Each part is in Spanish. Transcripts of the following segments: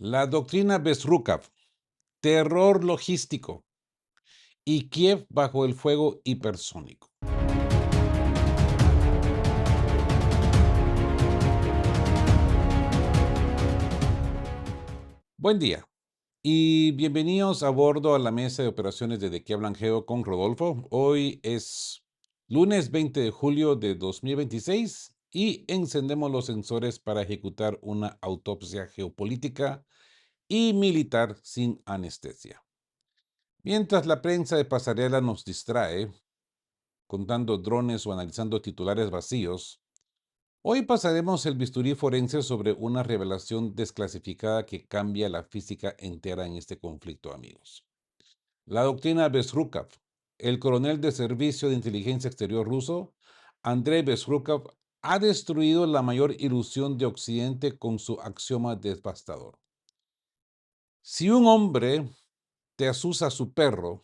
La doctrina Bezrukov, terror logístico y Kiev bajo el fuego hipersónico. Buen día y bienvenidos a bordo a la mesa de operaciones de qué hablan Geo con Rodolfo. Hoy es lunes 20 de julio de 2026 y encendemos los sensores para ejecutar una autopsia geopolítica y militar sin anestesia. Mientras la prensa de pasarela nos distrae, contando drones o analizando titulares vacíos, hoy pasaremos el bisturí forense sobre una revelación desclasificada que cambia la física entera en este conflicto, amigos. La doctrina Bezrukov, el coronel de servicio de inteligencia exterior ruso, Andrei Bezrukov, ha destruido la mayor ilusión de Occidente con su axioma devastador. Si un hombre te asusa a su perro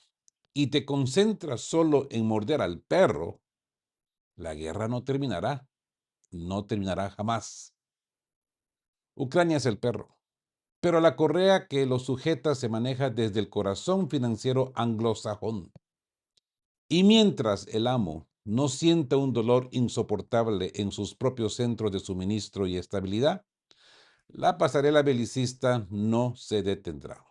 y te concentras solo en morder al perro, la guerra no terminará jamás. Ucrania es el perro, pero la correa que lo sujeta se maneja desde el corazón financiero anglosajón. Y mientras el amo no sienta un dolor insoportable en sus propios centros de suministro y estabilidad, la pasarela belicista no se detendrá.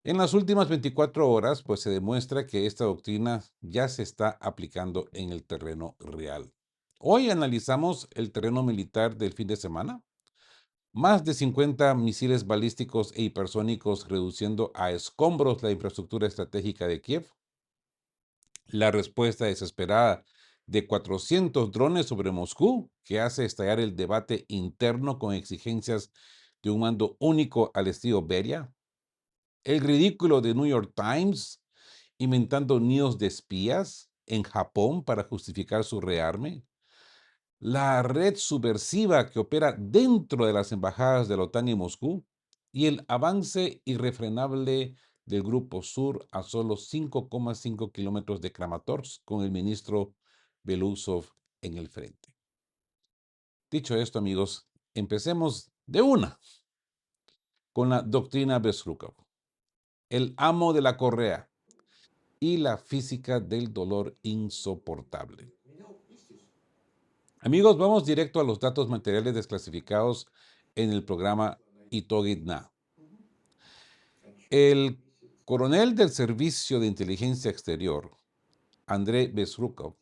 En las últimas 24 horas, pues se demuestra que esta doctrina ya se está aplicando en el terreno real. Hoy analizamos el terreno militar del fin de semana. Más de 50 misiles balísticos e hipersónicos reduciendo a escombros la infraestructura estratégica de Kiev. La respuesta desesperada de 400 drones sobre Moscú, que hace estallar el debate interno con exigencias de un mando único al estilo Beria. El ridículo de New York Times inventando nidos de espías en Japón para justificar su rearme. La red subversiva que opera dentro de las embajadas de la OTAN y Moscú, y el avance irrefrenable del Grupo Sur a solo 5,5 kilómetros de Kramatorsk con el ministro Belousov en el frente. Dicho esto, amigos, empecemos de una con la doctrina Bezrukov, el amo de la correa y la física del dolor insoportable. Amigos, vamos directo a los datos materiales desclasificados en el programa Itogitna. El coronel del Servicio de Inteligencia Exterior, Andrei Bezrukov,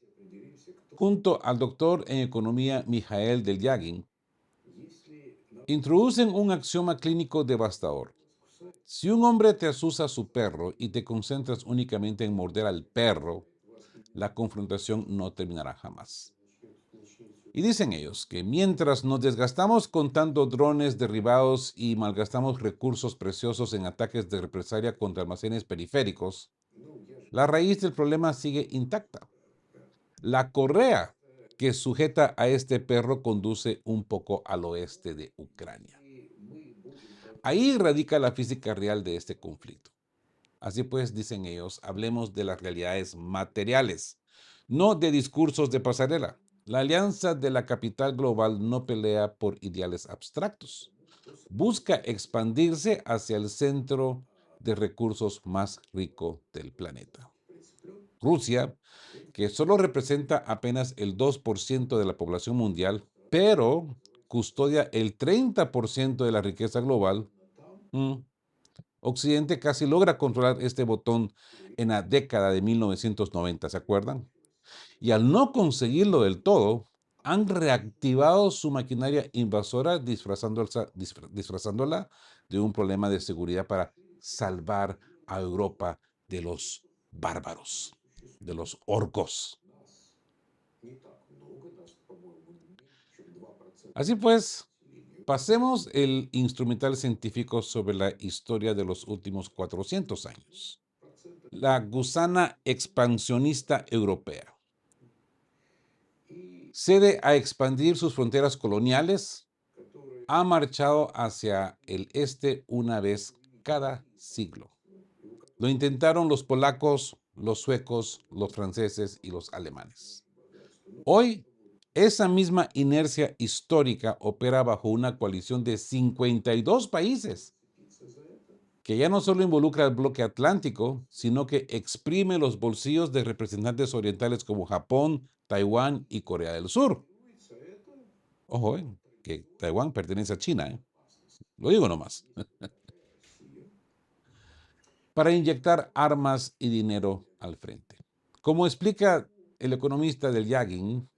junto al doctor en economía Mijael Delyagin, introducen un axioma clínico devastador. Si un hombre te asusa a su perro y te concentras únicamente en morder al perro, la confrontación no terminará jamás. Y dicen ellos que mientras nos desgastamos contando drones derribados y malgastamos recursos preciosos en ataques de represalia contra almacenes periféricos, la raíz del problema sigue intacta. La correa que sujeta a este perro conduce un poco al oeste de Ucrania. Ahí radica la física real de este conflicto. Así pues, dicen ellos, hablemos de las realidades materiales, no de discursos de pasarela. La alianza de la capital global no pelea por ideales abstractos. Busca expandirse hacia el centro de recursos más rico del planeta. Rusia, que solo representa apenas el 2% de la población mundial, pero custodia el 30% de la riqueza global. Occidente casi logra controlar este botón en la década de 1990, ¿se acuerdan? Y al no conseguirlo del todo, han reactivado su maquinaria invasora disfrazándola de un problema de seguridad para salvar a Europa de los bárbaros, de los orcos. Así pues, pasemos el instrumental científico sobre la historia de los últimos 400 años. La gusana expansionista europea cede a expandir sus fronteras coloniales, ha marchado hacia el este una vez cada siglo. Lo intentaron los polacos, los suecos, los franceses y los alemanes. Hoy, Esa misma inercia histórica opera bajo una coalición de 52 países, que ya no solo involucra al bloque atlántico, sino que exprime los bolsillos de representantes orientales como Japón, Taiwán y Corea del Sur. Ojo, que Taiwán pertenece a China, lo digo nomás. Para inyectar armas y dinero al frente. Como explica el economista del Yagin,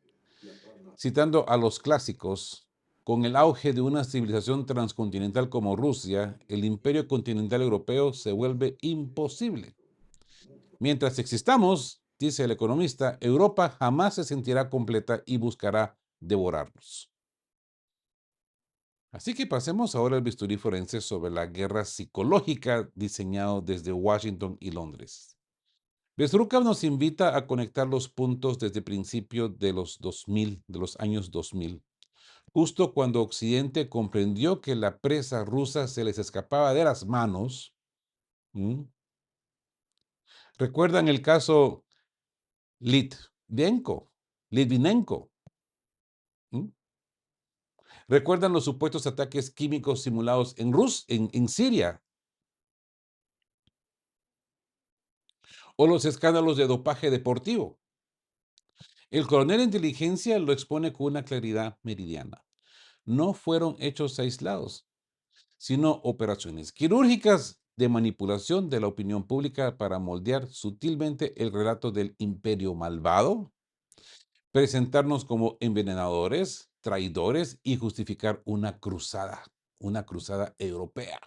citando a los clásicos, con el auge de una civilización transcontinental como Rusia, el imperio continental europeo se vuelve imposible. Mientras existamos, dice el economista, Europa jamás se sentirá completa y buscará devorarnos. Así que pasemos ahora al bisturí forense sobre la guerra psicológica diseñado desde Washington y Londres. Bezrucka nos invita a conectar los puntos desde principios de los 2000, de los años 2000, justo cuando Occidente comprendió que la presa rusa se les escapaba de las manos. ¿Mm? ¿Recuerdan el caso Litvinenko? Litvinenko. ¿Mm? ¿Recuerdan los supuestos ataques químicos simulados en Siria? ¿O los escándalos de dopaje deportivo? El coronel de inteligencia lo expone con una claridad meridiana. No fueron hechos aislados, sino operaciones quirúrgicas de manipulación de la opinión pública para moldear sutilmente el relato del imperio malvado, presentarnos como envenenadores, traidores y justificar una cruzada europea.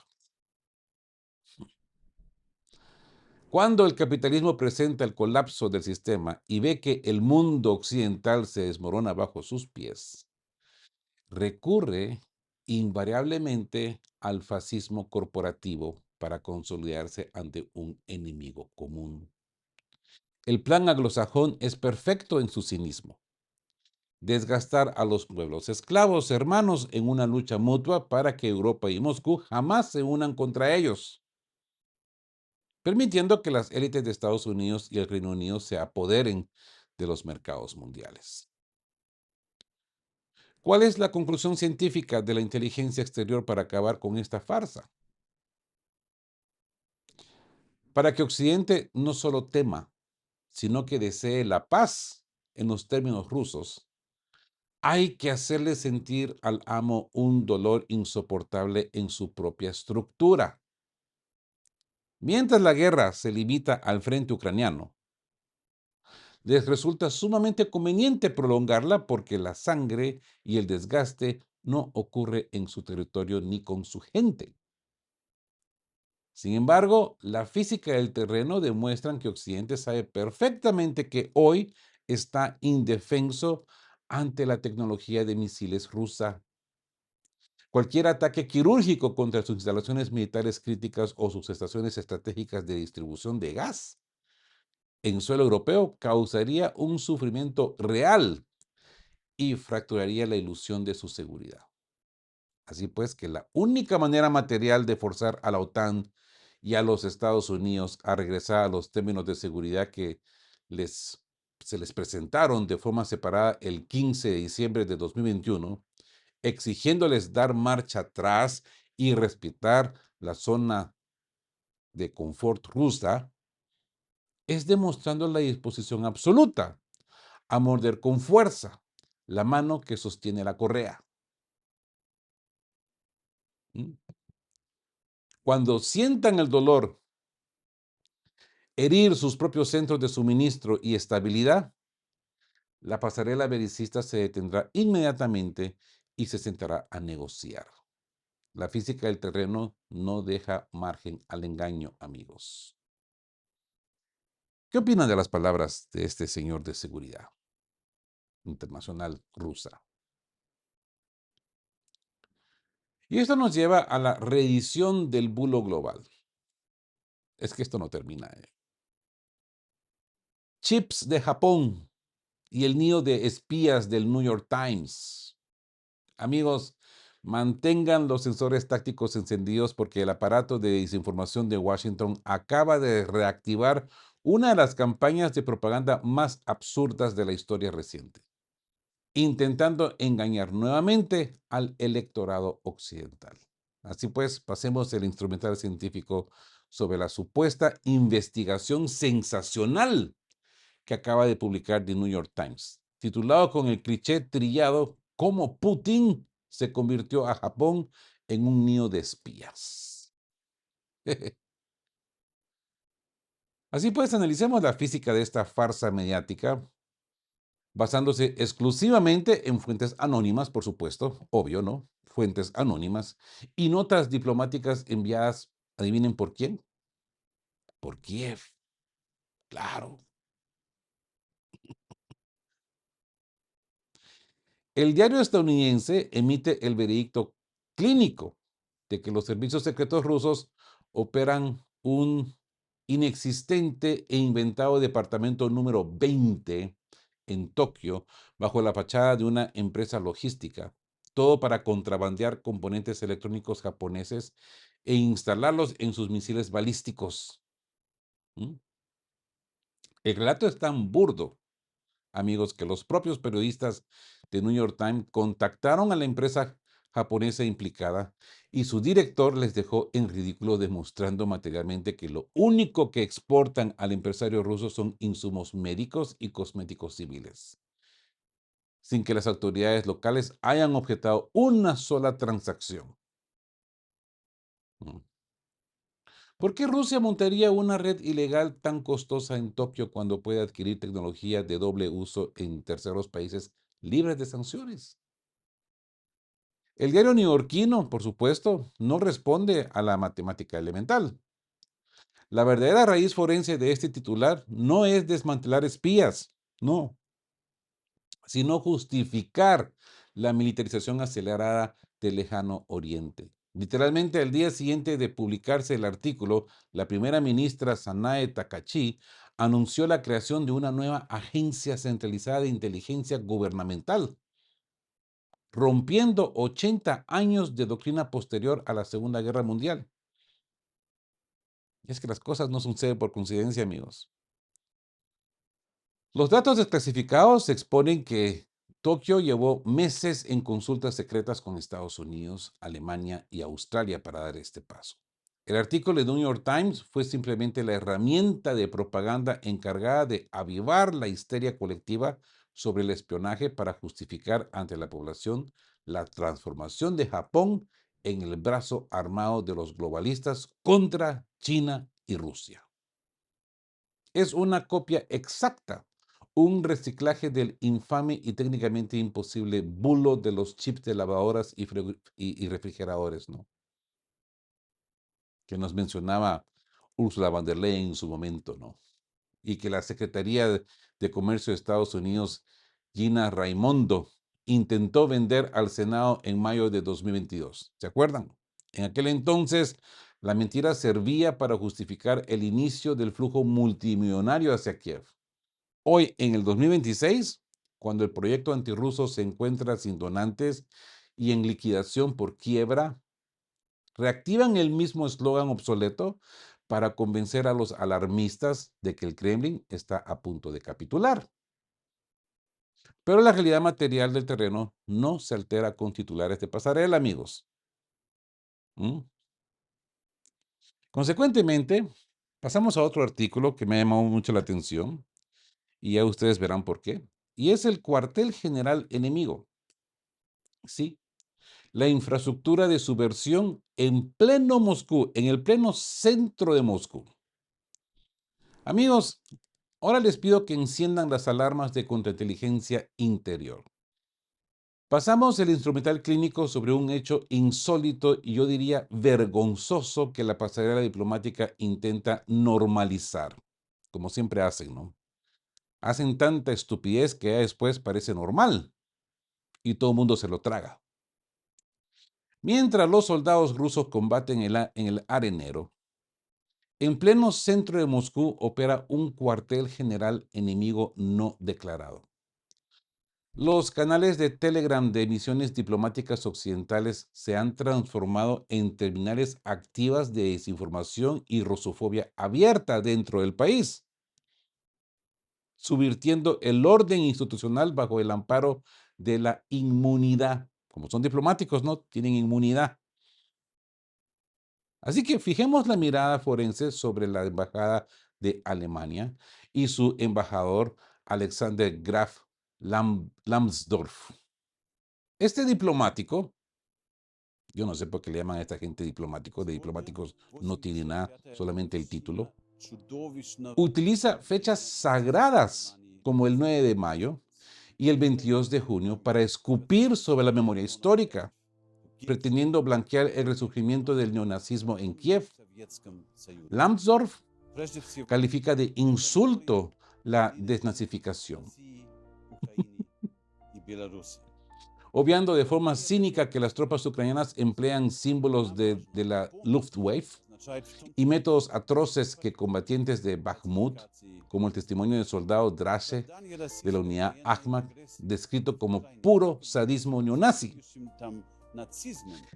Cuando el capitalismo presenta el colapso del sistema y ve que el mundo occidental se desmorona bajo sus pies, recurre invariablemente al fascismo corporativo para consolidarse ante un enemigo común. El plan anglosajón es perfecto en su cinismo. Desgastar a los pueblos esclavos hermanos en una lucha mutua para que Europa y Moscú jamás se unan contra ellos, permitiendo que las élites de Estados Unidos y el Reino Unido se apoderen de los mercados mundiales. ¿Cuál es la conclusión científica de la inteligencia exterior para acabar con esta farsa? Para que Occidente no solo tema, sino que desee la paz en los términos rusos, hay que hacerle sentir al amo un dolor insoportable en su propia estructura. Mientras la guerra se limita al frente ucraniano, les resulta sumamente conveniente prolongarla porque la sangre y el desgaste no ocurre en su territorio ni con su gente. Sin embargo, la física del terreno demuestran que Occidente sabe perfectamente que hoy está indefenso ante la tecnología de misiles rusa. Cualquier ataque quirúrgico contra sus instalaciones militares críticas o sus estaciones estratégicas de distribución de gas en suelo europeo causaría un sufrimiento real y fracturaría la ilusión de su seguridad. Así pues, que la única manera material de forzar a la OTAN y a los Estados Unidos a regresar a los términos de seguridad que se les presentaron de forma separada el 15 de diciembre de 2021, exigiéndoles dar marcha atrás y respetar la zona de confort rusa, es demostrando la disposición absoluta a morder con fuerza la mano que sostiene la correa. ¿Mm? Cuando sientan el dolor herir sus propios centros de suministro y estabilidad, la pasarela belicista se detendrá inmediatamente y se sentará a negociar. La física del terreno no deja margen al engaño, amigos. ¿Qué opinan de las palabras de este señor de seguridad internacional rusa? Y esto nos lleva a la reedición del bulo global. Es que esto no termina. Chips de Japón y el nido de espías del New York Times. Amigos, mantengan los sensores tácticos encendidos porque el aparato de desinformación de Washington acaba de reactivar una de las campañas de propaganda más absurdas de la historia reciente. intentando engañar nuevamente al electorado occidental. Así pues, pasemos el instrumental científico sobre la supuesta investigación sensacional que acaba de publicar The New York Times, titulado con el cliché trillado "Cómo Putin se convirtió a Japón en un nido de espías". Así pues, analicemos la física de esta farsa mediática, basándose exclusivamente en fuentes anónimas, por supuesto, obvio, ¿no? Fuentes anónimas y notas diplomáticas enviadas, adivinen por quién, por Kiev, claro. El diario estadounidense emite el veredicto clínico de que los servicios secretos rusos operan un inexistente e inventado departamento número 20 en Tokio bajo la fachada de una empresa logística, todo para contrabandear componentes electrónicos japoneses e instalarlos en sus misiles balísticos. ¿Mm? El relato es tan burdo, amigos, que los propios periodistas de New York Times contactaron a la empresa japonesa implicada y su director les dejó en ridículo demostrando materialmente que lo único que exportan al empresario ruso son insumos médicos y cosméticos civiles, sin que las autoridades locales hayan objetado una sola transacción. Mm. ¿Por qué Rusia montaría una red ilegal tan costosa en Tokio cuando puede adquirir tecnología de doble uso en terceros países libres de sanciones? El diario neoyorquino, por supuesto, no responde a la matemática elemental. La verdadera raíz forense de este titular no es desmantelar espías, no, sino justificar la militarización acelerada del lejano oriente. Literalmente, al día siguiente de publicarse el artículo, la primera ministra Sanae Takachi anunció la creación de una nueva agencia centralizada de inteligencia gubernamental, rompiendo 80 años de doctrina posterior a la Segunda Guerra Mundial. Es que las cosas no suceden por coincidencia, amigos. Los datos desclasificados exponen que Tokio llevó meses en consultas secretas con Estados Unidos, Alemania y Australia para dar este paso. El artículo de New York Times fue simplemente la herramienta de propaganda encargada de avivar la histeria colectiva sobre el espionaje para justificar ante la población la transformación de Japón en el brazo armado de los globalistas contra China y Rusia. Es una copia exacta, un reciclaje del infame y técnicamente imposible bulo de los chips de lavadoras y refrigeradores, ¿no? Que nos mencionaba Ursula von der Leyen en su momento, ¿no? Y que la Secretaría de Comercio de Estados Unidos, Gina Raimondo, intentó vender al Senado en mayo de 2022. ¿Se acuerdan? En aquel entonces, la mentira servía para justificar el inicio del flujo multimillonario hacia Kiev. Hoy, en el 2026, cuando el proyecto antirruso se encuentra sin donantes y en liquidación por quiebra, reactivan el mismo eslogan obsoleto para convencer a los alarmistas de que el Kremlin está a punto de capitular. Pero la realidad material del terreno no se altera con titulares de pasarela, amigos. ¿Mm? Consecuentemente, pasamos a otro artículo que me ha llamado mucho la atención y ya ustedes verán por qué. Y es el cuartel general enemigo. Sí, la infraestructura de subversión en pleno Moscú, en el pleno centro de Moscú. Amigos, ahora les pido que enciendan las alarmas de contrainteligencia interior. Pasamos el instrumental clínico sobre un hecho insólito y yo diría vergonzoso que la pasarela diplomática intenta normalizar, como siempre hacen, ¿no? Hacen tanta estupidez que ya después parece normal y todo el mundo se lo traga. Mientras los soldados rusos combaten en el arenero, en pleno centro de Moscú opera un cuartel general enemigo no declarado. Los canales de Telegram de misiones diplomáticas occidentales se han transformado en terminales activas de desinformación y rusofobia abierta dentro del país, subvirtiendo el orden institucional bajo el amparo de la inmunidad. Como son diplomáticos, ¿no? Tienen inmunidad. Así que fijemos la mirada forense sobre la embajada de Alemania y su embajador Alexander Graf Lambsdorff. Este diplomático, yo no sé por qué le llaman a esta gente diplomático, de diplomáticos no tiene nada, solamente el título, utiliza fechas sagradas como el 9 de mayo y el 22 de junio para escupir sobre la memoria histórica, pretendiendo blanquear el resurgimiento del neonazismo en Kiev. Lambsdorff califica de insulto la desnazificación, obviando de forma cínica que las tropas ucranianas emplean símbolos de la Luftwaffe y métodos atroces que combatientes de Bakhmut, como el testimonio del soldado Drache de la unidad Ahmad, descrito como puro sadismo neonazi.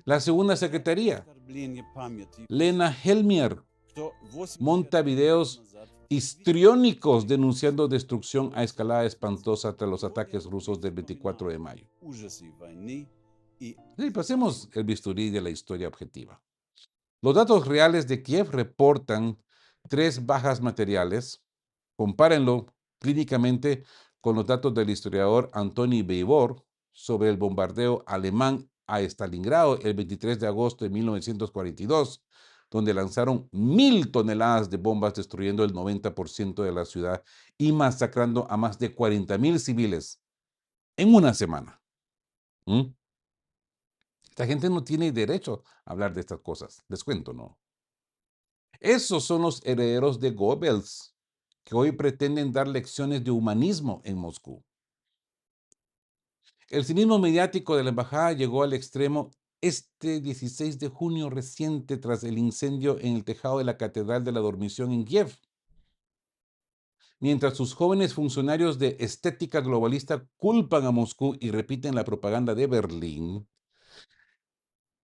La segunda secretaría, Lena Helmier, monta videos histriónicos denunciando destrucción a escalada espantosa tras los ataques rusos del 24 de mayo. Sí, pasemos el bisturí de la historia objetiva. Los datos reales de Kiev reportan 3 bajas materiales. Compárenlo clínicamente con los datos del historiador Antoni Beivor sobre el bombardeo alemán a Stalingrado el 23 de agosto de 1942, donde lanzaron 1,000 toneladas de bombas destruyendo el 90% de la ciudad y masacrando a más de 40,000 civiles en una semana. ¿Mm? Esta gente no tiene derecho a hablar de estas cosas. Les cuento, ¿no? Esos son los herederos de Goebbels, que hoy pretenden dar lecciones de humanismo en Moscú. El cinismo mediático de la embajada llegó al extremo este 16 de junio reciente tras el incendio en el tejado de la Catedral de la Dormición en Kiev. Mientras sus jóvenes funcionarios de estética globalista culpan a Moscú y repiten la propaganda de Berlín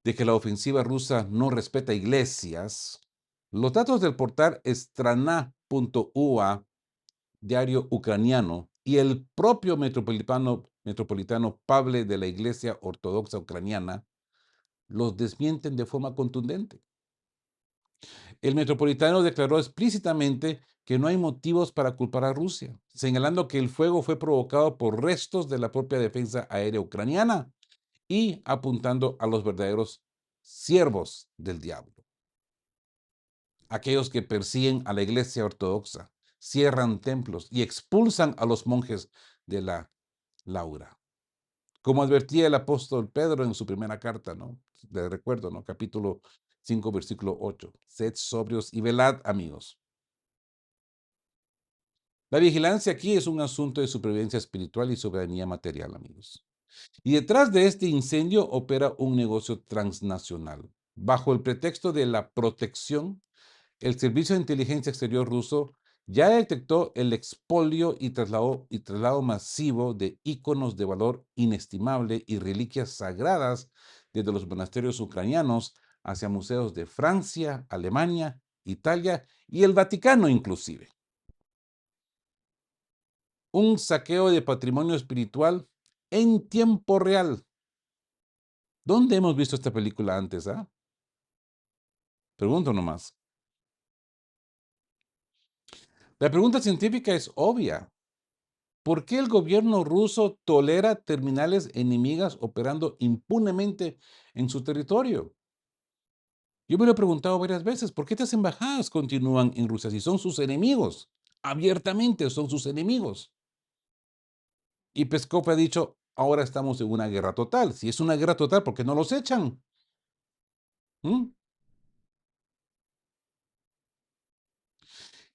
de que la ofensiva rusa no respeta iglesias, los datos del portal Strana.ua, diario ucraniano, y el propio metropolitano Pable de la Iglesia Ortodoxa Ucraniana los desmienten de forma contundente. El metropolitano declaró explícitamente que no hay motivos para culpar a Rusia, señalando que el fuego fue provocado por restos de la propia defensa aérea ucraniana y apuntando a los verdaderos siervos del diablo, aquellos que persiguen a la Iglesia Ortodoxa, cierran templos y expulsan a los monjes de la Laura. Como advertía el apóstol Pedro en su primera carta, ¿no? Les recuerdo, ¿no? Capítulo 5, versículo 8. Sed sobrios y velad, amigos. La vigilancia aquí es un asunto de supervivencia espiritual y soberanía material, amigos. Y detrás de este incendio opera un negocio transnacional. Bajo el pretexto de la protección, el Servicio de Inteligencia Exterior ruso ya detectó el expolio y traslado masivo de íconos de valor inestimable y reliquias sagradas desde los monasterios ucranianos hacia museos de Francia, Alemania, Italia y el Vaticano inclusive. Un saqueo de patrimonio espiritual en tiempo real. ¿Dónde hemos visto esta película antes? Pregunto nomás. La pregunta científica es obvia. ¿Por qué el gobierno ruso tolera terminales enemigas operando impunemente en su territorio? Yo me lo he preguntado varias veces, ¿por qué estas embajadas continúan en Rusia si son sus enemigos? Abiertamente son sus enemigos. Y Peskov ha dicho, ahora estamos en una guerra total. Si es una guerra total, ¿por qué no los echan? ¿Mm?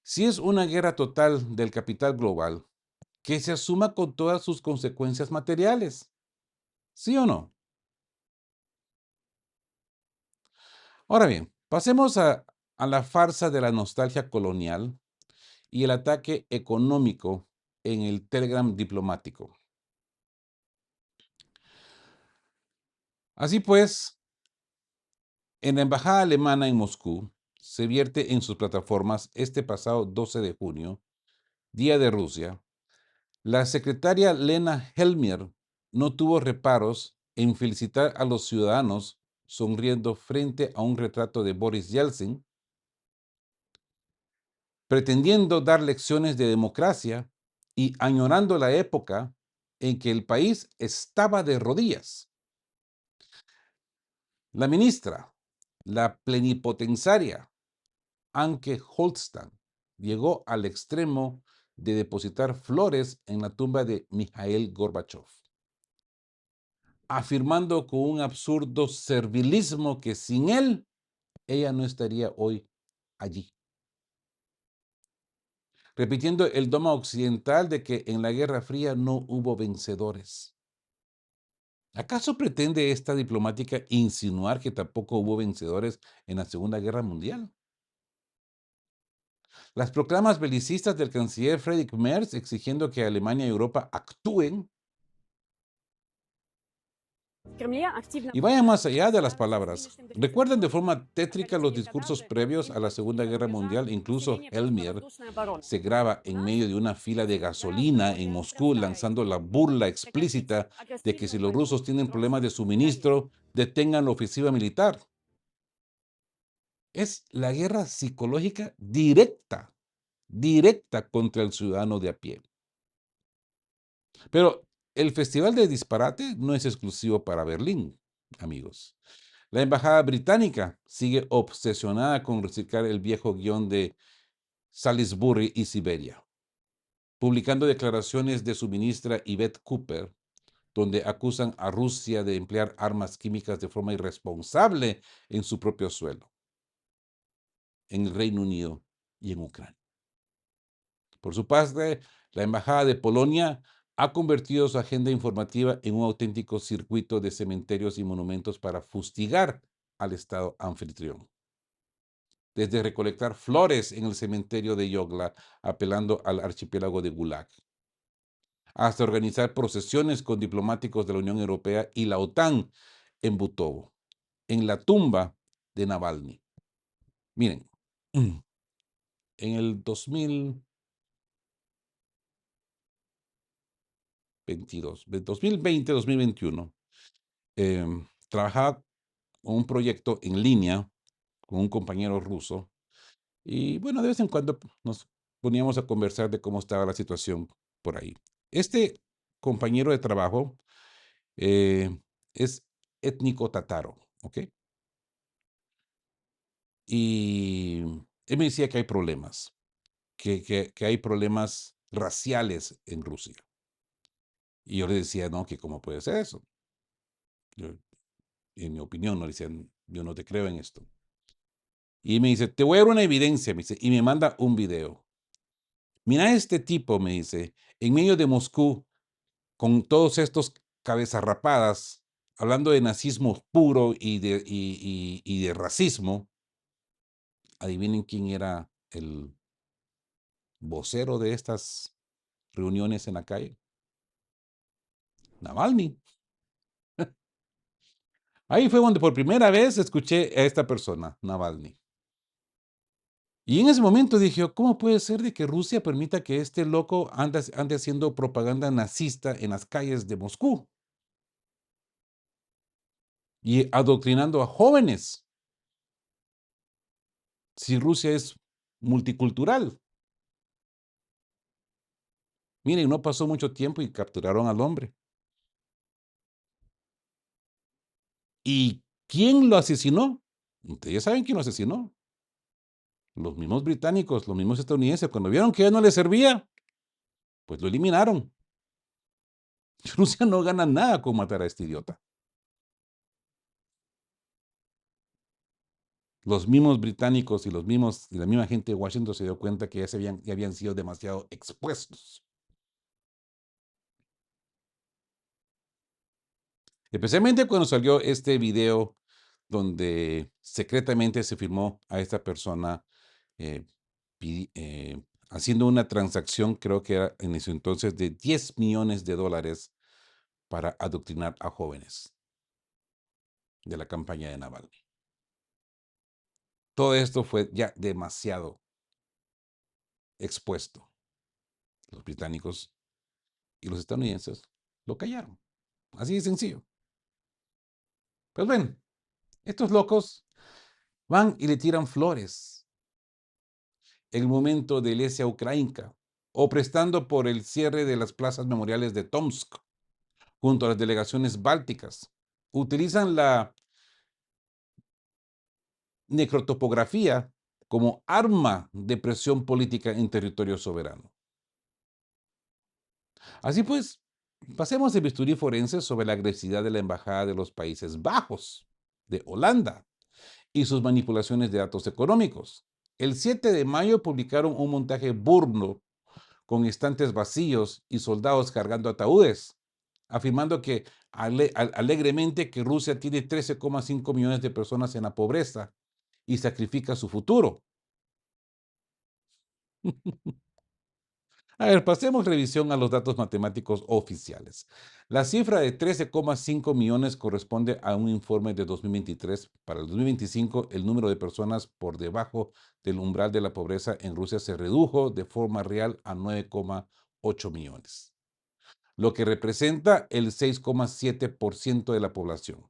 Si es una guerra total del capital global, que se asuma con todas sus consecuencias materiales. ¿Sí o no? Ahora bien, pasemos a la farsa de la nostalgia colonial y el ataque económico en el Telegram diplomático. Así pues, en la embajada alemana en Moscú se vierte en sus plataformas este pasado 12 de junio, Día de Rusia, la secretaria Lena Helmier no tuvo reparos en felicitar a los ciudadanos sonriendo frente a un retrato de Boris Yeltsin, pretendiendo dar lecciones de democracia y añorando la época en que el país estaba de rodillas. La ministra, la plenipotenciaria Anke Holstan, llegó al extremo de depositar flores en la tumba de Mikhail Gorbachev, afirmando con un absurdo servilismo que sin él, ella no estaría hoy allí, repitiendo el dogma occidental de que en la Guerra Fría no hubo vencedores. ¿Acaso pretende esta diplomática insinuar que tampoco hubo vencedores en la Segunda Guerra Mundial? Las proclamas belicistas del canciller Friedrich Merz exigiendo que Alemania y Europa actúen y vayan más allá de las palabras. Recuerden de forma tétrica los discursos previos a la Segunda Guerra Mundial. Incluso Helmer se graba en medio de una fila de gasolina en Moscú lanzando la burla explícita de que si los rusos tienen problemas de suministro, detengan la ofensiva militar. Es la guerra psicológica directa contra el ciudadano de a pie. Pero el Festival de Disparate no es exclusivo para Berlín, amigos. La embajada británica sigue obsesionada con reciclar el viejo guión de Salisbury y Siberia, publicando declaraciones de su ministra Yvette Cooper, donde acusan a Rusia de emplear armas químicas de forma irresponsable en su propio suelo, en el Reino Unido y en Ucrania. Por su parte, la Embajada de Polonia ha convertido su agenda informativa en un auténtico circuito de cementerios y monumentos para fustigar al Estado anfitrión. Desde recolectar flores en el cementerio de Yogla, apelando al archipiélago de Gulag, hasta organizar procesiones con diplomáticos de la Unión Europea y la OTAN en Butovo, en la tumba de Navalny. Miren, en el 2020-2021, trabajaba en un proyecto en línea con un compañero ruso y bueno, de vez en cuando nos poníamos a conversar de cómo estaba la situación por ahí. Este compañero de trabajo eh, es étnico tataro, ¿ok? Y él me decía que hay problemas, que hay problemas raciales en Rusia. Y yo le decía, no, que cómo puede ser eso. Yo, en mi opinión, no le decía, yo no te creo en esto. Y me dice, te voy a dar una evidencia, me dice, y me manda un video. Mira este tipo, me dice, en medio de Moscú, con todos estos cabezas rapadas, hablando de nazismo puro y de racismo. Adivinen quién era el vocero de estas reuniones en la calle. Navalny. Ahí fue donde por primera vez escuché a esta persona, Navalny. Y en ese momento dije, ¿cómo puede ser de que Rusia permita que este loco ande haciendo propaganda nazista en las calles de Moscú y adoctrinando a jóvenes? Si Rusia es multicultural. Miren, no pasó mucho tiempo y capturaron al hombre. ¿Y quién lo asesinó? Ustedes ya saben quién lo asesinó. Los mismos británicos, los mismos estadounidenses, cuando vieron que ya no les servía, pues lo eliminaron. Rusia no gana nada con matar a este idiota. Los mismos británicos y la misma gente de Washington se dio cuenta que ya habían sido demasiado expuestos. Especialmente cuando salió este video donde secretamente se firmó a esta persona eh, haciendo una transacción, creo que era en ese entonces, de 10 millones de dólares para adoctrinar a jóvenes de la campaña de Navalny. Todo esto fue ya demasiado expuesto. Los británicos y los estadounidenses lo callaron. Así de sencillo. Pues bueno, estos locos van y le tiran flores en el momento de Lesia Ukrainka o prestando por el cierre de las plazas memoriales de Tomsk junto a las delegaciones bálticas. Utilizan la necrotopografía como arma de presión política en territorio soberano. Así pues, pasemos el bisturí forense sobre la agresividad de la Embajada de los Países Bajos, de Holanda, y sus manipulaciones de datos económicos. El 7 de mayo publicaron un montaje burdo con estantes vacíos y soldados cargando ataúdes, afirmando que alegremente que Rusia tiene 13,5 millones de personas en la pobreza y sacrifica su futuro. A ver, pasemos revisión a los datos matemáticos oficiales. La cifra de 13,5 millones corresponde a un informe de 2023. Para el 2025, el número de personas por debajo del umbral de la pobreza en Rusia se redujo de forma real a 9,8 millones, lo que representa el 6,7% de la población.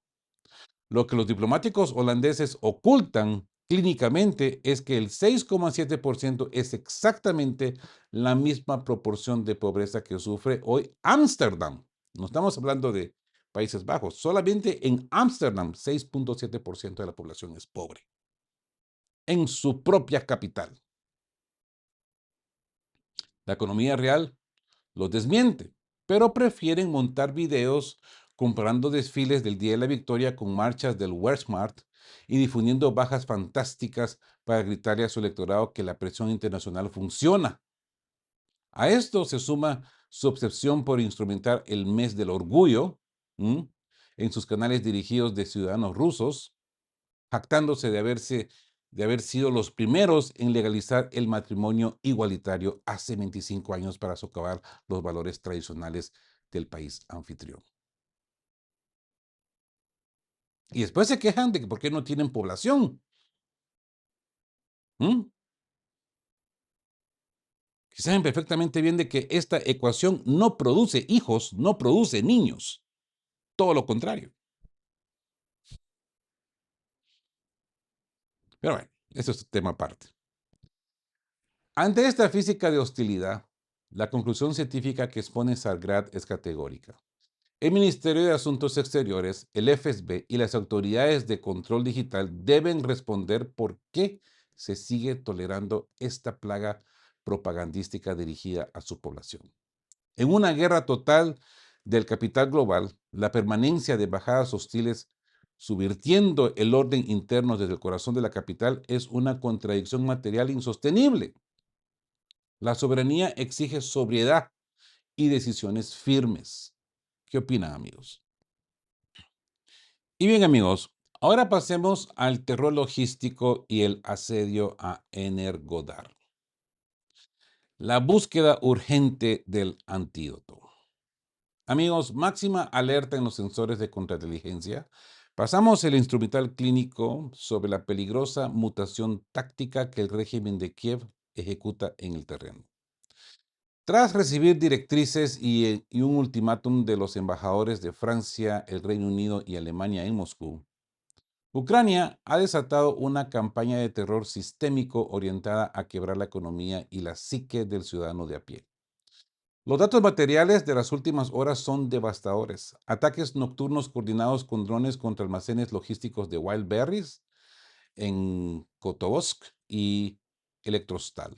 Lo que los diplomáticos holandeses ocultan clínicamente es que el 6,7% es exactamente la misma proporción de pobreza que sufre hoy Ámsterdam. No estamos hablando de Países Bajos, solamente en Ámsterdam 6,7% de la población es pobre, en su propia capital. La economía real los desmiente, pero prefieren montar videos comparando desfiles del Día de la Victoria con marchas del Wehrmacht y difundiendo bajas fantásticas para gritarle a su electorado que la presión internacional funciona. A esto se suma su obsesión por instrumentar el mes del orgullo en sus canales dirigidos de ciudadanos rusos, jactándose de haber sido los primeros en legalizar el matrimonio igualitario hace 25 años para socavar los valores tradicionales del país anfitrión. Y después se quejan de que por qué no tienen población. ¿Mm? Que saben perfectamente bien de que esta ecuación no produce hijos, no produce niños. Todo lo contrario. Pero bueno, eso es tema aparte. Ante esta física de hostilidad, la conclusión científica que expone Sargrad es categórica. El Ministerio de Asuntos Exteriores, el FSB y las autoridades de control digital deben responder por qué se sigue tolerando esta plaga propagandística dirigida a su población. En una guerra total del capital global, la permanencia de embajadas hostiles subvirtiendo el orden interno desde el corazón de la capital es una contradicción material insostenible. La soberanía exige sobriedad y decisiones firmes. ¿Qué opinan, amigos? Y bien, amigos, ahora pasemos al terror logístico y el asedio a Energodar. La búsqueda urgente del antídoto. Amigos, máxima alerta en los sensores de contrainteligencia. Pasamos el instrumental clínico sobre la peligrosa mutación táctica que el régimen de Kiev ejecuta en el terreno. Tras recibir directrices y un ultimátum de los embajadores de Francia, el Reino Unido y Alemania en Moscú, Ucrania ha desatado una campaña de terror sistémico orientada a quebrar la economía y la psique del ciudadano de a pie. Los datos materiales de las últimas horas son devastadores. Ataques nocturnos coordinados con drones contra almacenes logísticos de Wildberries en Kotovsk y Electrostal.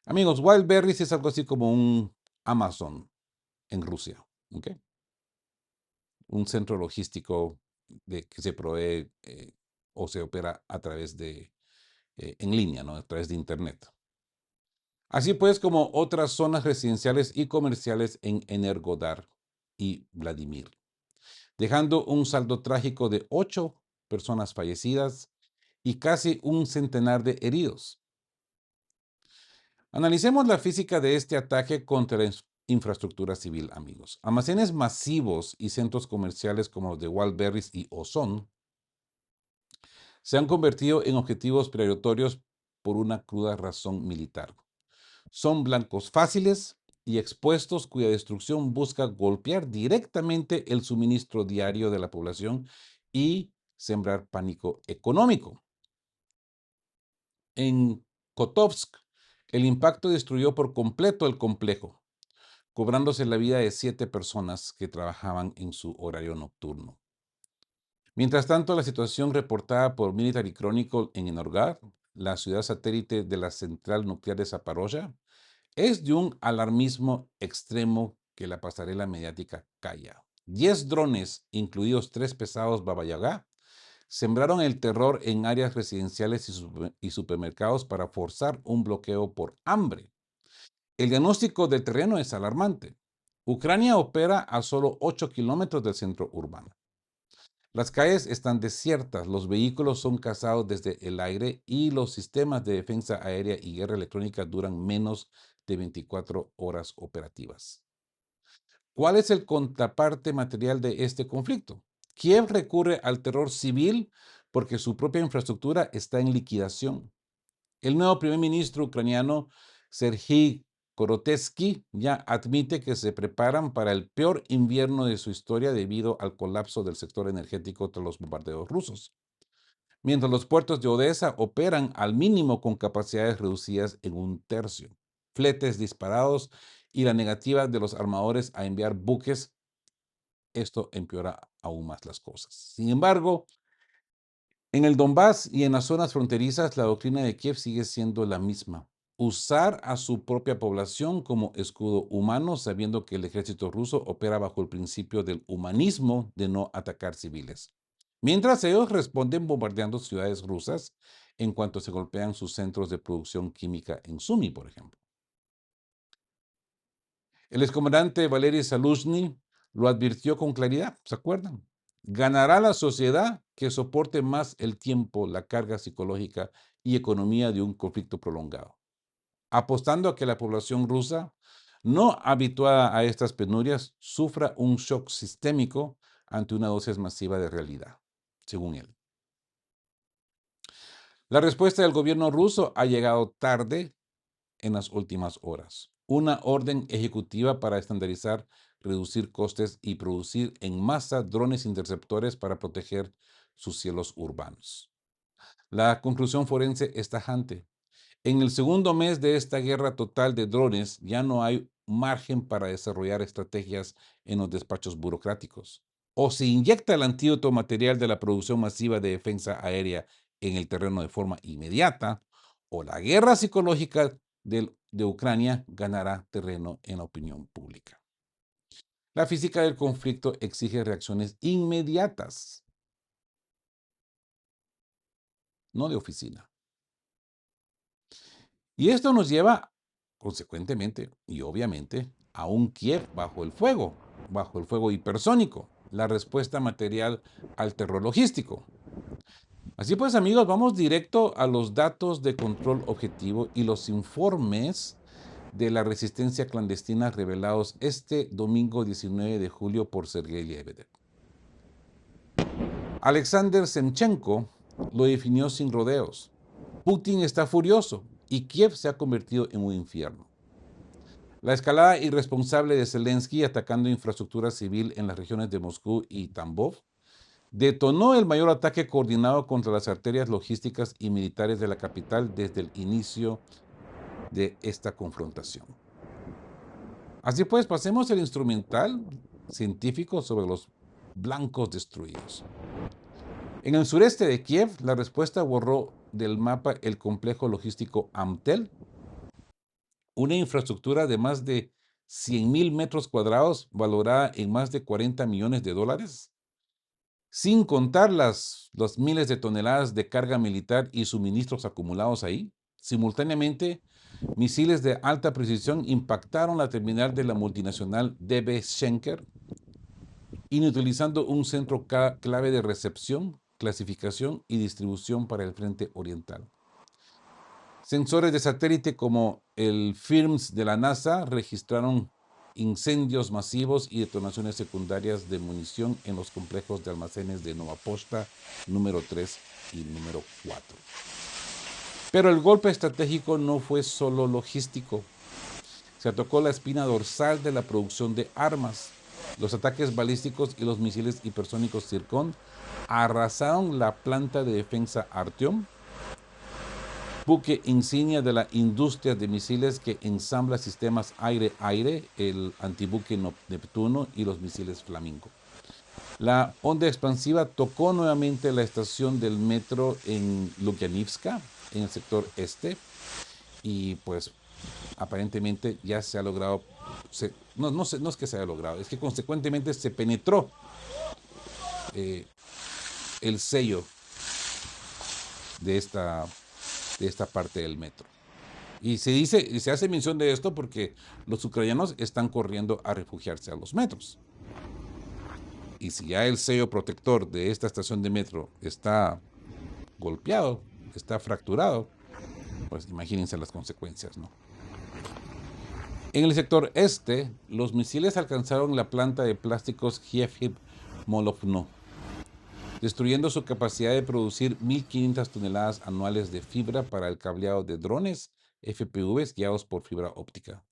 Amigos, Wildberries es algo así como un Amazon en Rusia, ¿ok? Un centro logístico que se provee o se opera a través de, en línea, ¿no? A través de Internet. Así pues como otras zonas residenciales y comerciales en Energodar y Vladimir, dejando un saldo trágico de 8 personas fallecidas y casi un centenar de heridos. Analicemos la física de este ataque contra la infraestructura civil, amigos. Almacenes masivos y centros comerciales como los de Wildberries y Ozon se han convertido en objetivos prioritorios por una cruda razón militar. Son blancos fáciles y expuestos cuya destrucción busca golpear directamente el suministro diario de la población y sembrar pánico económico. En Kotovsk, el impacto destruyó por completo el complejo, cobrándose la vida de 7 personas que trabajaban en su horario nocturno. Mientras tanto, la situación reportada por Military Chronicle en Energar, la ciudad satélite de la central nuclear de Zaporozhye, es de un alarmismo extremo que la pasarela mediática calla. 10 drones, incluidos 3 pesados Baba Yaga, sembraron el terror en áreas residenciales y supermercados para forzar un bloqueo por hambre. El diagnóstico del terreno es alarmante. Ucrania opera a solo 8 kilómetros del centro urbano. Las calles están desiertas, los vehículos son cazados desde el aire y los sistemas de defensa aérea y guerra electrónica duran menos de 24 horas operativas. ¿Cuál es el contraparte material de este conflicto? Kiev recurre al terror civil porque su propia infraestructura está en liquidación. El nuevo primer ministro ucraniano, Serhiy Korotetsky, ya admite que se preparan para el peor invierno de su historia debido al colapso del sector energético tras los bombardeos rusos. Mientras los puertos de Odessa operan al mínimo con capacidades reducidas en un tercio. Fletes disparados y la negativa de los armadores a enviar buques, esto empeora aún más las cosas. Sin embargo, en el Donbass y en las zonas fronterizas, la doctrina de Kiev sigue siendo la misma. Usar a su propia población como escudo humano, sabiendo que el ejército ruso opera bajo el principio del humanismo de no atacar civiles. Mientras ellos responden bombardeando ciudades rusas en cuanto se golpean sus centros de producción química en Sumy, por ejemplo. El excomandante Valery Zaluzhny lo advirtió con claridad, ¿se acuerdan? Ganará la sociedad que soporte más el tiempo, la carga psicológica y economía de un conflicto prolongado, apostando a que la población rusa, no habituada a estas penurias, sufra un shock sistémico ante una dosis masiva de realidad, según él. La respuesta del gobierno ruso ha llegado tarde en las últimas horas. Una orden ejecutiva para estandarizar, reducir costes y producir en masa drones interceptores para proteger sus cielos urbanos. La conclusión forense es tajante. En el segundo mes de esta guerra total de drones ya no hay margen para desarrollar estrategias en los despachos burocráticos. O se inyecta el antídoto material de la producción masiva de defensa aérea en el terreno de forma inmediata, o la guerra psicológica de Ucrania ganará terreno en la opinión pública. La física del conflicto exige reacciones inmediatas, no de oficina. Y esto nos lleva, consecuentemente y obviamente, a un Kiev bajo el fuego hipersónico, la respuesta material al terror logístico. Así pues, amigos, vamos directo a los datos de control objetivo y los informes de la resistencia clandestina revelados este domingo 19 de julio por Sergei Lebedev. Alexander Semchenko lo definió sin rodeos. Putin está furioso y Kiev se ha convertido en un infierno. La escalada irresponsable de Zelensky atacando infraestructura civil en las regiones de Moscú y Tambov detonó el mayor ataque coordinado contra las arterias logísticas y militares de la capital desde el inicio de esta confrontación. Así pues, pasemos el instrumental científico sobre los blancos destruidos. En el sureste de Kiev, la respuesta borró del mapa el complejo logístico Amtel, una infraestructura de más de 100,000 metros cuadrados valorada en más de 40 millones de dólares, sin contar las miles de toneladas de carga militar y suministros acumulados ahí. Simultáneamente, misiles de alta precisión impactaron la terminal de la multinacional DB Schenker, inutilizando un centro clave de recepción, clasificación y distribución para el frente oriental. Sensores de satélite como el FIRMS de la NASA registraron incendios masivos y detonaciones secundarias de munición en los complejos de almacenes de Nova Posta número 3 y número 4. Pero el golpe estratégico no fue solo logístico. se atacó la espina dorsal de la producción de armas. Los ataques balísticos y los misiles hipersónicos Zircon arrasaron la planta de defensa Artyom, buque insignia de la industria de misiles que ensambla sistemas aire-aire, el antibuque Neptuno y los misiles Flamingo. La onda expansiva tocó nuevamente la estación del metro en Lukyanivska, en el sector este, y pues aparentemente ya se ha logrado, no es que se haya logrado, es que consecuentemente se penetró el sello de esta parte del metro. Y se hace mención de esto porque los ucranianos están corriendo a refugiarse a los metros. Y si ya el sello protector de esta estación de metro está golpeado, está fracturado, pues imagínense las consecuencias, ¿no? En el sector este, los misiles alcanzaron la planta de plásticos Kiev-Molovno, destruyendo su capacidad de producir 1.500 toneladas anuales de fibra para el cableado de drones FPVs guiados por fibra óptica.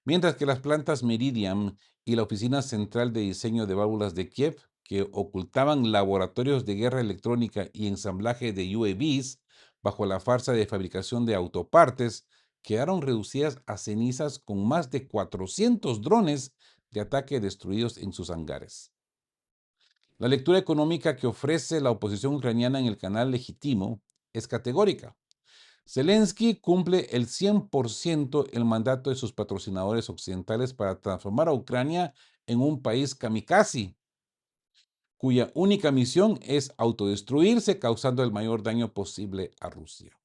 Mientras que las plantas Meridian y la Oficina Central de Diseño de Válvulas de Kiev, que ocultaban laboratorios de guerra electrónica y ensamblaje de UAVs bajo la farsa de fabricación de autopartes, quedaron reducidas a cenizas con más de 400 drones de ataque destruidos en sus hangares. La lectura económica que ofrece la oposición ucraniana en el canal legítimo es categórica. Zelensky cumple el 100% el mandato de sus patrocinadores occidentales para transformar a Ucrania en un país kamikaze, cuya única misión es autodestruirse causando el mayor daño posible a Rusia.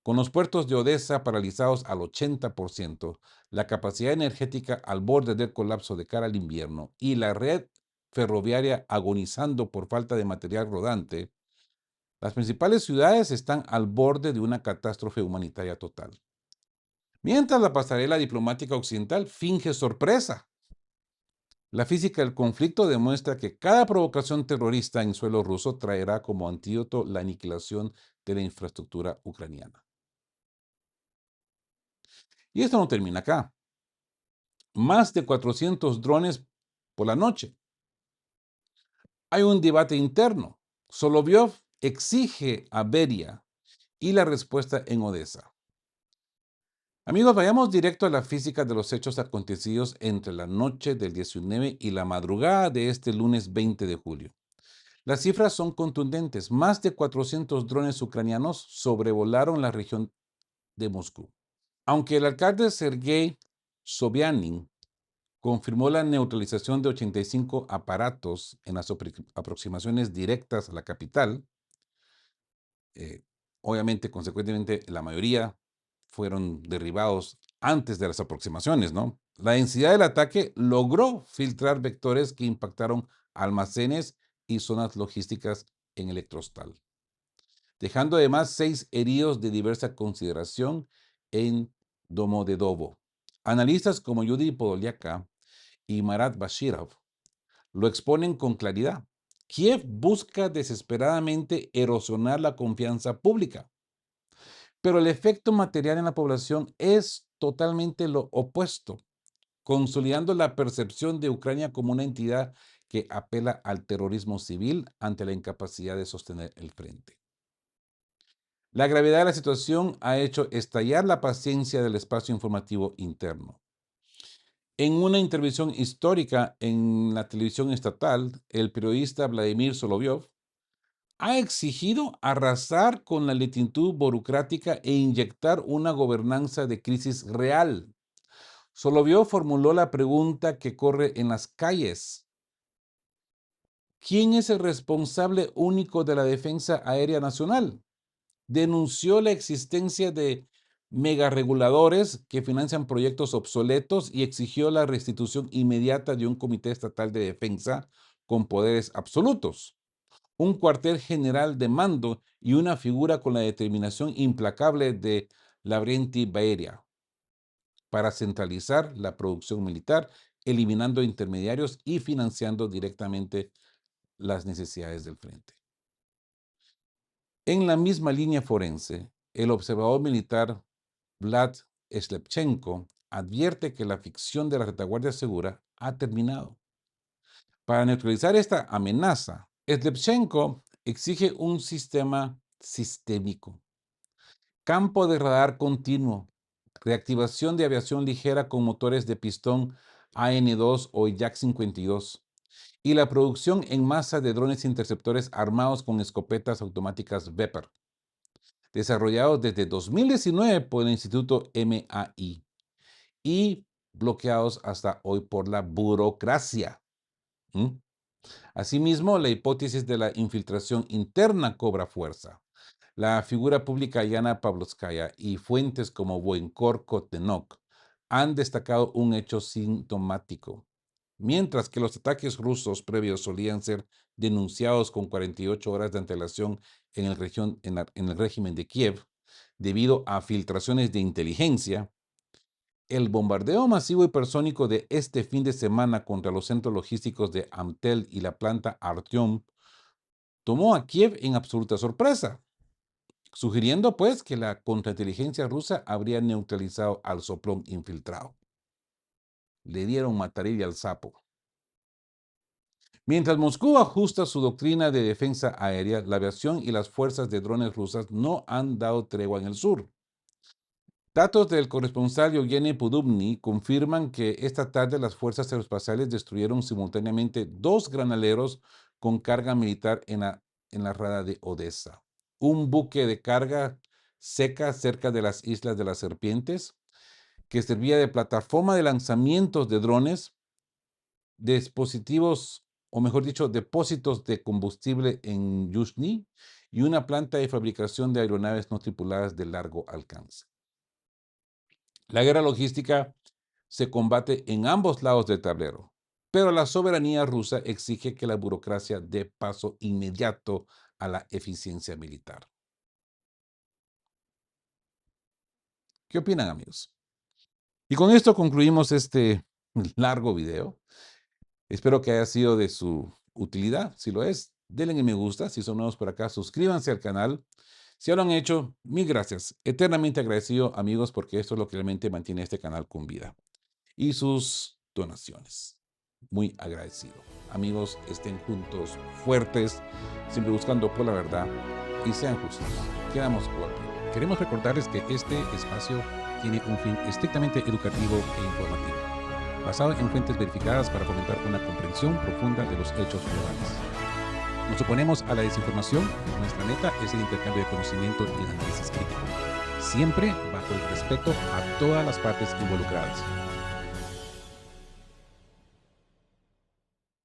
Con los puertos de Odessa paralizados al 80%, la capacidad energética al borde del colapso de cara al invierno y la red ferroviaria agonizando por falta de material rodante, las principales ciudades están al borde de una catástrofe humanitaria total. Mientras la pasarela diplomática occidental finge sorpresa. La física del conflicto demuestra que cada provocación terrorista en suelo ruso traerá como antídoto la aniquilación de la infraestructura ucraniana. Y esto no termina acá. Más de 400 drones por la noche. Hay un debate interno. Solovyov exige a Beria y la respuesta en Odessa. Amigos, vayamos directo a la física de los hechos acontecidos entre la noche del 19 y la madrugada de este lunes 20 de julio. Las cifras son contundentes. Más de 400 drones ucranianos sobrevolaron la región de Moscú. Aunque el alcalde Sergei Sobyanin confirmó la neutralización de 85 aparatos en las aproximaciones directas a la capital, obviamente, consecuentemente, la mayoría fueron derribados antes de las aproximaciones, ¿no? La densidad del ataque logró filtrar vectores que impactaron almacenes y zonas logísticas en Electrostal, dejando además 6 heridos de diversa consideración en Domodedovo. Analistas como Yuri Podoliaka y Marat Bashirov lo exponen con claridad. Kiev busca desesperadamente erosionar la confianza pública, pero el efecto material en la población es totalmente lo opuesto, consolidando la percepción de Ucrania como una entidad que apela al terrorismo civil ante la incapacidad de sostener el frente. La gravedad de la situación ha hecho estallar la paciencia del espacio informativo interno. En una intervención histórica en la televisión estatal, el periodista Vladimir Solovyov ha exigido arrasar con la lentitud burocrática e inyectar una gobernanza de crisis real. Solovyov formuló la pregunta que corre en las calles: ¿quién es el responsable único de la defensa aérea nacional? Denunció la existencia de megareguladores que financian proyectos obsoletos y exigió la restitución inmediata de un comité estatal de defensa con poderes absolutos, un cuartel general de mando y una figura con la determinación implacable de Lavrenti Beria para centralizar la producción militar, eliminando intermediarios y financiando directamente las necesidades del frente. En la misma línea forense, el observador militar Vlad Slepchenko advierte que la ficción de la retaguardia segura ha terminado. Para neutralizar esta amenaza, Slepchenko exige un sistema sistémico, campo de radar continuo, reactivación de aviación ligera con motores de pistón AN-2 o Yak-52 y la producción en masa de drones interceptores armados con escopetas automáticas Vepr, desarrollados desde 2019 por el Instituto MAI y bloqueados hasta hoy por la burocracia. Asimismo, la hipótesis de la infiltración interna cobra fuerza. La figura pública Yana Pavlovskaya y fuentes como Voenkor Kotenok han destacado un hecho sintomático. Mientras que los ataques rusos previos solían ser denunciados con 48 horas de antelación en el régimen de Kiev, debido a filtraciones de inteligencia, el bombardeo masivo hipersónico de este fin de semana contra los centros logísticos de Amtel y la planta Artyom tomó a Kiev en absoluta sorpresa, sugiriendo pues que la contrainteligencia rusa habría neutralizado al soplón infiltrado. Le dieron matarilla al sapo. Mientras Moscú ajusta su doctrina de defensa aérea, la aviación y las fuerzas de drones rusas no han dado tregua en el sur. Datos del corresponsal Yevgeny Podubny confirman que esta tarde las fuerzas aeroespaciales destruyeron simultáneamente 2 granaleros con carga militar en la rada de Odessa, un buque de carga seca cerca de las Islas de las Serpientes, que servía de plataforma de lanzamientos de drones, dispositivos, o mejor dicho, depósitos de combustible en Yuzhny y una planta de fabricación de aeronaves no tripuladas de largo alcance. La guerra logística se combate en ambos lados del tablero, pero la soberanía rusa exige que la burocracia dé paso inmediato a la eficiencia militar. ¿Qué opinan, amigos? Y con esto concluimos este largo video. Espero que haya sido de su utilidad. Si lo es, denle en me gusta. Si son nuevos por acá, suscríbanse al canal. Si ya lo han hecho, mil gracias. Eternamente agradecido, amigos, porque esto es lo que realmente mantiene este canal con vida. Y sus donaciones. Muy agradecido. Amigos, estén juntos, fuertes, siempre buscando por la verdad y sean justos. Quedamos por aquí. Queremos recordarles que este espacio tiene un fin estrictamente educativo e informativo, basado en fuentes verificadas para fomentar una comprensión profunda de los hechos relevantes. Nos oponemos a la desinformación. Nuestra meta es el intercambio de conocimiento y análisis crítico, siempre bajo el respeto a todas las partes involucradas.